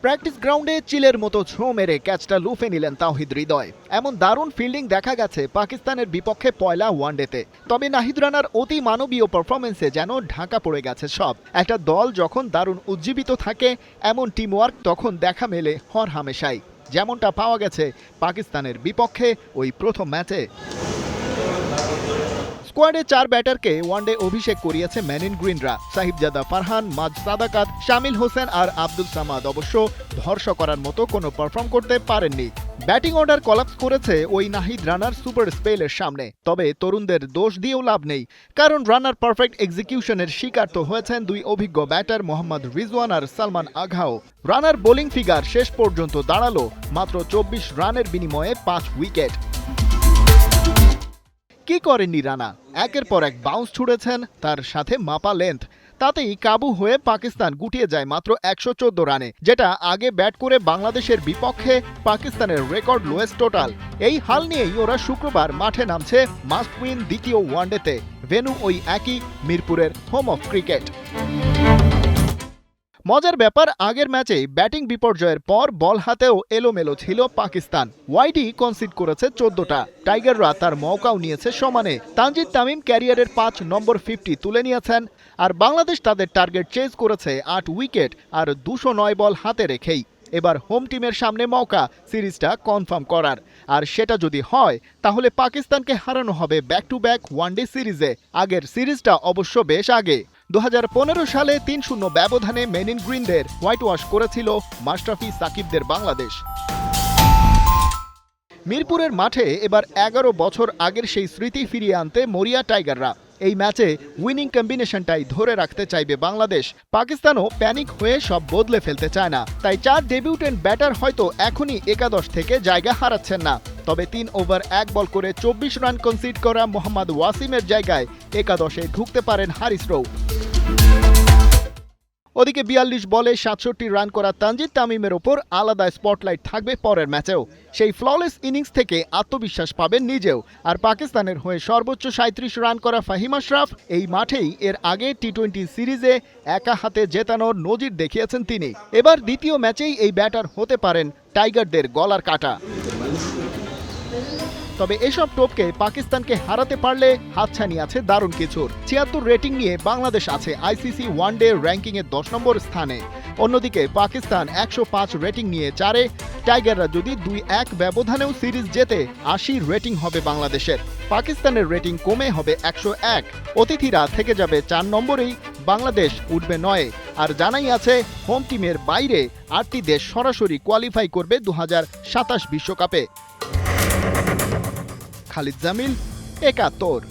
Practice গ্রাউন্ডে চিলের মতো ছো মেরে ক্যাচটা লুফে নিলেন তাওহিদ হৃদয়। এমন দারুণ ফিল্ডিং দেখা গেছে পাকিস্তানের বিপক্ষে পয়লা ওয়ানডেতে। তবে নাহিদ রানার অতি মানবীয় পারফরমেন্সে যেন ঢাকা পড়ে গেছে সব। একটা দল যখন দারুণ উজ্জীবিত থাকে, এমন টিমওয়ার্ক তখন দেখা মেলে হর হামেশাই, যেমনটা পাওয়া গেছে পাকিস্তানের বিপক্ষে ওই প্রথম ম্যাচে। স্কোয়াডে 4 ব্যাটারকে ওয়ানডে অভিষেক করিয়েছে মেনিন গ্রিনরা। সাহিবজাদা ফারহান, মাজ সাদাকাত, শামিল হোসেন আর আব্দুল সামাদ অবশ্য ভরসা করার মতো কোনো পারফর্ম করতে পারেননি। ব্যাটিং অর্ডার কলাপস করেছে ওই নাহিদ রানার সুপার স্পেলের সামনে। তবে তরুণদের দোষ দিয়েও লাভ নেই, কারণ রানার পারফেক্ট এক্সিকিউশনের শিকার তো হয়েছেন দুই অভিজ্ঞ ব্যাটার মোহাম্মদ রিজওয়ান আর সালমান আঘাও। রানার বোলিং ফিগার শেষ পর্যন্ত দাঁড়ালো মাত্র 24 রানের বিনিময়ে 5 উইকেট। কি করেননি রানা? একের পর এক বাউন্স ছুড়েছেন, তার সাথে মাপা লেন্থ। তাতেই কাবু হয়ে পাকিস্তান গুটিয়ে যায় মাত্র 114 রানে, যেটা আগে ব্যাট করে বাংলাদেশের বিপক্ষে পাকিস্তানের রেকর্ড লোয়েস্ট টোটাল। এই হাল নিয়েই ওরা শুক্রবার মাঠে নামছে মাস্ট উইন দ্বিতীয় ওয়ানডেতে। ভেন্যু ওই একই, মিরপুরের হোম অফ ক্রিকেট। মজার ব্যাপার, আগের ম্যাচে ব্যাটিং বিপর্যয়ের পর বল হাতেও এলোমেলো ছিল পাকিস্তান। ওয়াইডি কনসিড করেছে 14টা। টাইগাররা তার মৌকাও নিয়েছে সমানে। তানজিদ তামিম ক্যারিয়ারের 5 নম্বর 50 তুলে নিয়েছেন, আর বাংলাদেশ তাদের টার্গেট চেজ করেছে 8 উইকেট আর 209 বল হাতে রেখেই। এবার হোম টিমের সামনে মৌকা সিরিজটা কনফার্ম করার, আর সেটা যদি হয় তাহলে পাকিস্তানকে হারানো হবে ব্যাক টু ব্যাক ওয়ানডে সিরিজে। আগের সিরিজটা অবশ্য বেশ আগে, 2015 সালে 3-0 ব্যবধানে মেনিন গ্রিনদের হোয়াইট ওয়াশ করেছিল মাশরাফি সাকিবদের বাংলাদেশ। মিরপুরের মাঠে এবার 11 বছর আগের সেই স্মৃতি ফিরিয়ে আনতে মরিয়া টাইগাররা। এই ম্যাচে উইনিং কম্বিনেশনটাই ধরে রাখতে চাইবে বাংলাদেশ। পাকিস্তানও প্যানিক হয়ে সব বদলে ফেলতে চায় না, তাই 4 ডেবিউটেন্ট ব্যাটার হয়তো এখনই একাদশ থেকে জায়গা হারাচ্ছেন না। তবে 3 ওভার 1 বল করে 24 রান কনসিড করা মোহাম্মদ ওয়াসিমের জায়গায় একাদশে ঢুকতে পারেন হারিস রৌফ। ওদিকে 42 বলে 67 রান করা তানজিদ তামিমের ওপর আলাদা স্পটলাইট থাকবে পরের ম্যাচেও। সেই ফ্ললেস ইনিংস থেকে আত্মবিশ্বাস পাবেন নিজেও। আর পাকিস্তানের হয়ে সর্বোচ্চ 37 রান করা ফাহিম আশরাফ এই মাঠেই এর আগে টি-20 সিরিজে একা হাতে জেতানোর নজির দেখিয়েছেন তিনি। এবার দ্বিতীয় ম্যাচেই এই ব্যাটার হতে পারেন টাইগারদের গলার কাটা। তবে এসব টোপকে পাকিস্তানকে হারাতে পারলে হাতছানি আছে দারুণ কিছুর। 76 রেটিং নিয়ে বাংলাদেশ আছে আইসিসি ওয়ানডে র্যাঙ্কিংয়ের 10 নম্বর স্থানে। অন্যদিকে পাকিস্তান 105 রেটিং নিয়ে 4-এ। টাইগাররা যদি 2-1 ব্যবধানেও সিরিজ জেতে 80 রেটিং হবে বাংলাদেশের। পাকিস্তানের রেটিং কমে হবে 101। অতিথিরা থেকে যাবে 4 নম্বরেই, বাংলাদেশ উঠবে 9-এ। আর জানাই আছে হোম টিমের বাইরে 8টি দেশ সরাসরি কোয়ালিফাই করবে 2027 বিশ্বকাপে। খালিদ জামিল, 71।